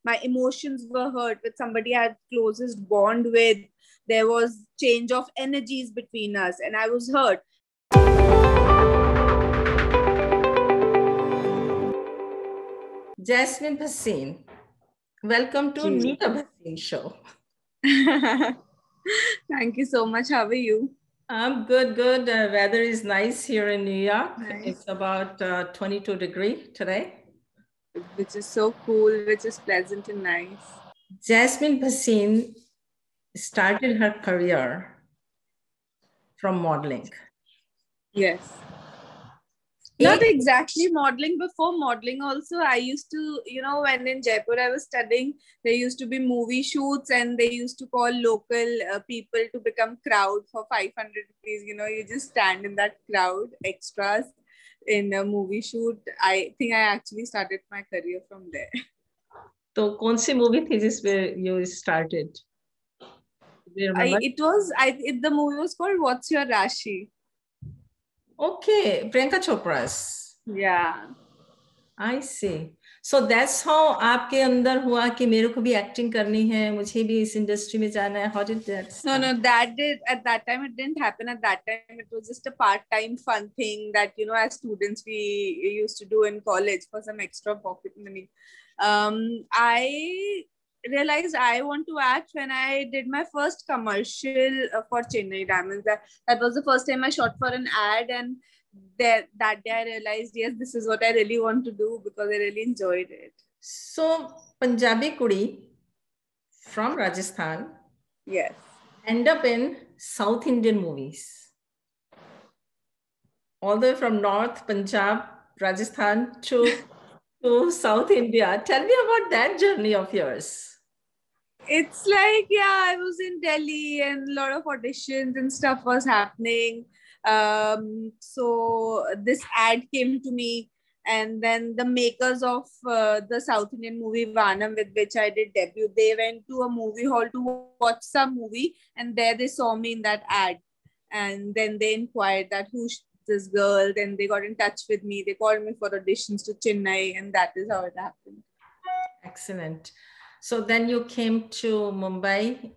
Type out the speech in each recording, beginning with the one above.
my emotions were hurt with somebody I had closest bond with. There was change of energies between us and I was hurt. Jasmine Bhasin, welcome to Neeta Bhasin Show. Thank you so much. How are you? I'm good. Weather is nice here in New York. Nice. It's about 22 degrees today. Which is so cool, which is pleasant and nice. Jasmine Bhasin started her career from modeling. Yes. Not exactly modeling. Before modeling also, I used to, when in Jaipur I was studying, there used to be movie shoots and they used to call local people to become crowd for 500 rupees. You just stand in that crowd, extras in a movie shoot. I think I actually started my career from there. So, कौन सी movie थी जिसमें you started? The movie was called What's Your Rashi? Okay, Priyanka Chopra's. Yeah. I see. So that's how आपके अंदर हुआ कि मेरे को भी एक्टिंग करनी है, मुझे भी इस इंडस्ट्री में जाना है. How did that start? No, at that time it didn't happen. At that time it was just a part-time fun thing that as students we used to do in college for some extra pocket money. I realized I want to act when I did my first commercial for Chennai Diamonds. That was the first time I shot for an ad, and that day I realized, yes, this is what I really want to do because I really enjoyed it. So Punjabi Kudi from Rajasthan, yes, end up in South Indian movies. All the way from North Punjab, Rajasthan to South India. Tell me about that journey of yours. It's like, I was in Delhi and a lot of auditions and stuff was happening. So this ad came to me, and then the makers of the South Indian movie Vanam, with which I did debut, they went to a movie hall to watch some movie, and there they saw me in that ad. And then they inquired that who's this girl. Then they got in touch with me. They called me for auditions to Chennai, and that is how it happened. Excellent. So then you came to Mumbai.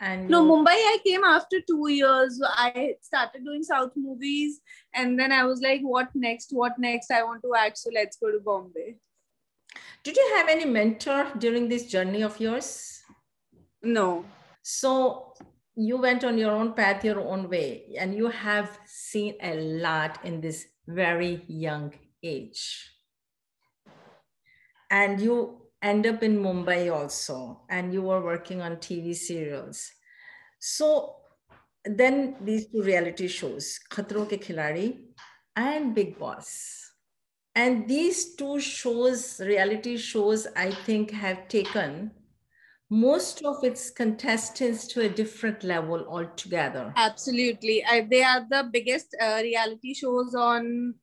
No, Mumbai I came after 2 years. I started doing South movies, and then I was like, what next? I want to act, so let's go to Bombay. Did you have any mentor during this journey of yours? No. So you went on your own path, your own way, and you have seen a lot in this very young age. And you end up in Mumbai also, and you were working on TV serials. So then these two reality shows, Khatron Ke Khiladi and Bigg Boss. And these two shows, reality shows, I think have taken most of its contestants to a different level altogether. Absolutely. They are the biggest reality shows on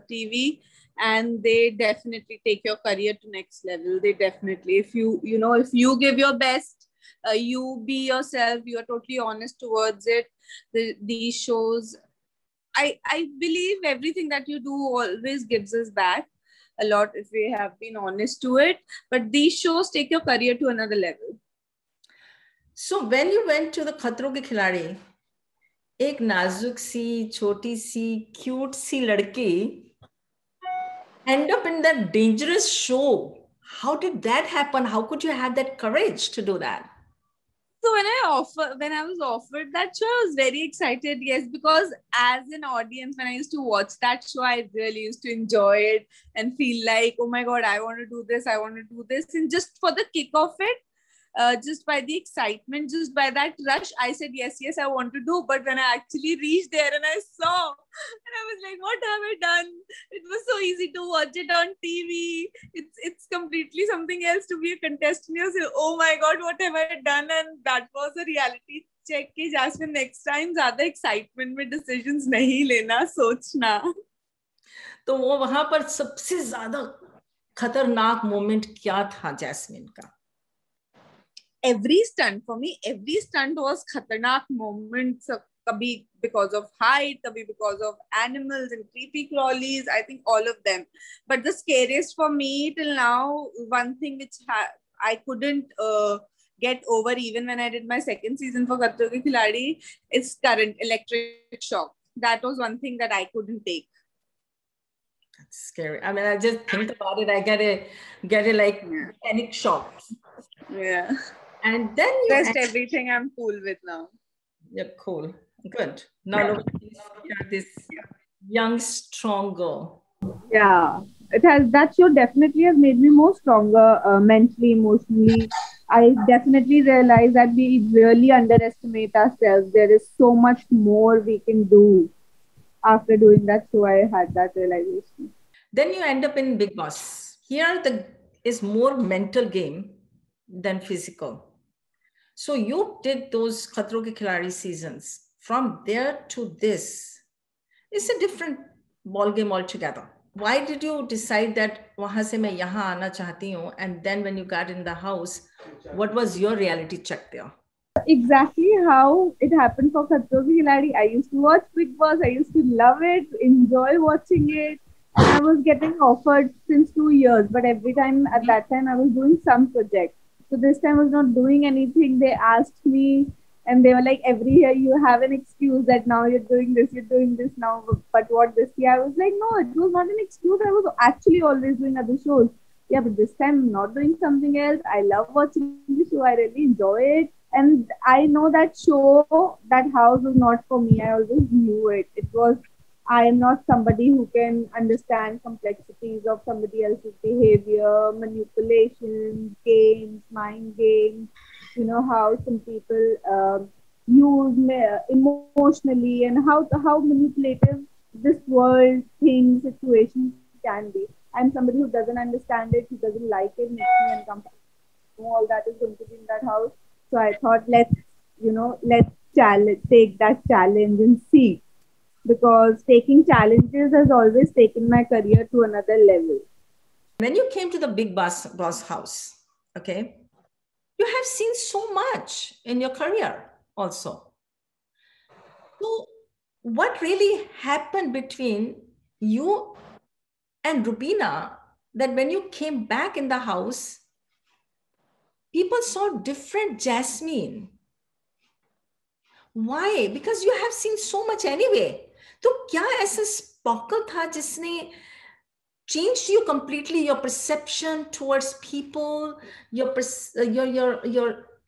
TV, and they definitely take your career to next level. They definitely, if you give your best, you be yourself, you are totally honest towards it. These shows, I believe everything that you do always gives us back a lot if we have been honest to it. But these shows take your career to another level. So when you went to the Khatron Ke Khiladi, एक नाजुक सी छोटी सी cute सी लड़की end up in that dangerous show. How did that happen? How could you have that courage to do that? So when I was offered that show, I was very excited. Yes, because as an audience, when I used to watch that show, I really used to enjoy it and feel like, oh my God, I want to do this. And just for the kick of it, just by the excitement, just by that rush, I said, yes, I want to do. But when I actually reached there and I saw, and I was like, what have I done? It was so easy to watch it on TV. It's completely something else to be a contestant. You say, oh my God, what have I done? And that was a reality check कि Jasmine, next time ज़्यादा excitement में decisions नहीं लेना, सोचना. तो वो वहां पर सबसे ज्यादा खतरनाक मोमेंट क्या था जैस्मिन का? Every stunt was khatarnak moments. Kabhi because of height, kabhi because of animals and creepy crawlies. I think all of them. But the scariest for me till now, one thing which I couldn't get over even when I did my second season for Khatron Ke Khiladi, it's current electric shock. That was one thing that I couldn't take. That's scary. I mean, I just think about it. I get a like panic shock. Yeah. And then rest everything I'm cool with now. You're cool. Good. Now look at this young, strong girl. Yeah. That show definitely has made me more stronger mentally, emotionally. I definitely realize that we really underestimate ourselves. There is so much more we can do. After doing that show, I had that realization. Then you end up in Bigg Boss. Here is more mental game than physical. So you did those Khatron Ke Khiladi seasons. From there to this, it's a different ball game altogether. Why did you decide that wahan se main yahan aana chahti hu? And then when you got in the house, what was your reality check there? Exactly how it happened for Khatron Ke Khiladi. I used to watch Bigg Boss. I used to love it, enjoy watching it. And I was getting offered since 2 years, but every time at that time I was doing some project. So this time I was not doing anything. They asked me and they were like, every year you have an excuse that now you're doing this now, but what this year? I was like, no, it was not an excuse. I was actually always doing other shows. Yeah, but this time I'm not doing something else. I love watching the show. I really enjoy it. And I know that show, that house was not for me. I always knew it. It was, I am not somebody who can understand complexities of somebody else's behavior, manipulation, games, mind games. You know how some people use emotionally and how manipulative this world, things, situations can be. I'm somebody who doesn't understand it, who doesn't like it, makes me uncomfortable. All that is going to be in that house. So I thought, let's take that challenge and see. Because taking challenges has always taken my career to another level. When you came to the Bigg Boss house, okay, you have seen so much in your career also. So what really happened between you and Rubina that when you came back in the house, people saw different Jasmine? Why? Because you have seen so much anyway. तो क्या ऐसा sparkle था जिसने changed you completely, your perception towards people, your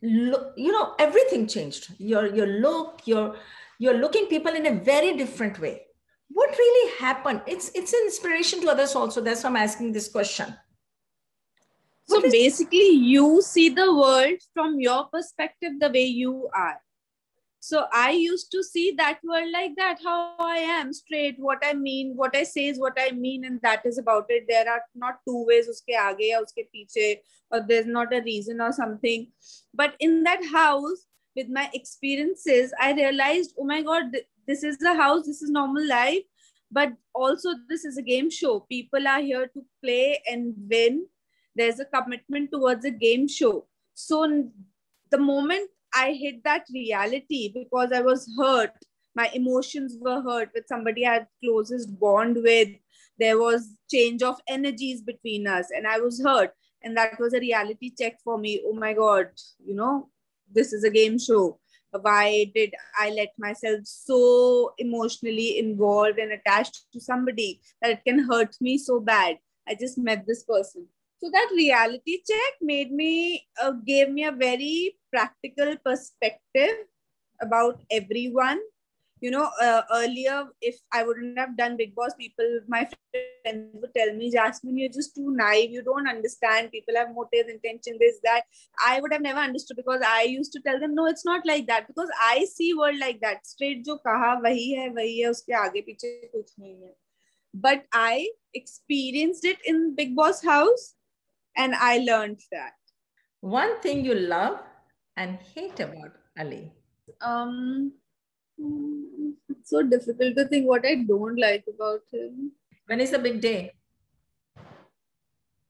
look, you know, everything changed. Your look, you're looking people in a very different way. What really happened? It's an inspiration to others also. That's why I'm asking this question. So basically, you see the world from your perspective, the way you are. So I used to see that world like that, how I am, straight, what I mean, what I say is what I mean, and that is about it. There are not two ways, uske aage ya uske piche, or there's not a reason or something. But in that house, with my experiences, I realized, oh my God, this is the house, this is normal life, but also this is a game show. People are here to play and win. There's a commitment towards a game show. So the moment I hit that reality, because I was hurt, my emotions were hurt with somebody I had closest bond with. There was change of energies between us and I was hurt. And that was a reality check for me. Oh my God, you know, this is a game show. Why did I let myself so emotionally involved and attached to somebody that it can hurt me so bad? I just met this person. So that reality check gave me a very practical perspective about everyone. You know, earlier, if I wouldn't have done Bigg Boss, my friends would tell me, Jasmine, you're just too naive. You don't understand. People have motives, intention, this, that. I would have never understood because I used to tell them, no, it's not like that. Because I see world like that. Straight jo kaha, wahi hai, uske aage piche kuch nahi hai. But I experienced it in Bigg Boss house. And I learned that. One thing you love and hate about Ali? It's so difficult to think what I don't like about him. When is the big day?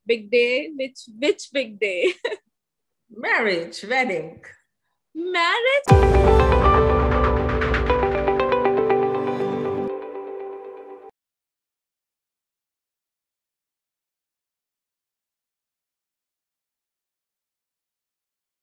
Big day? Which big day? Marriage, wedding. Marriage?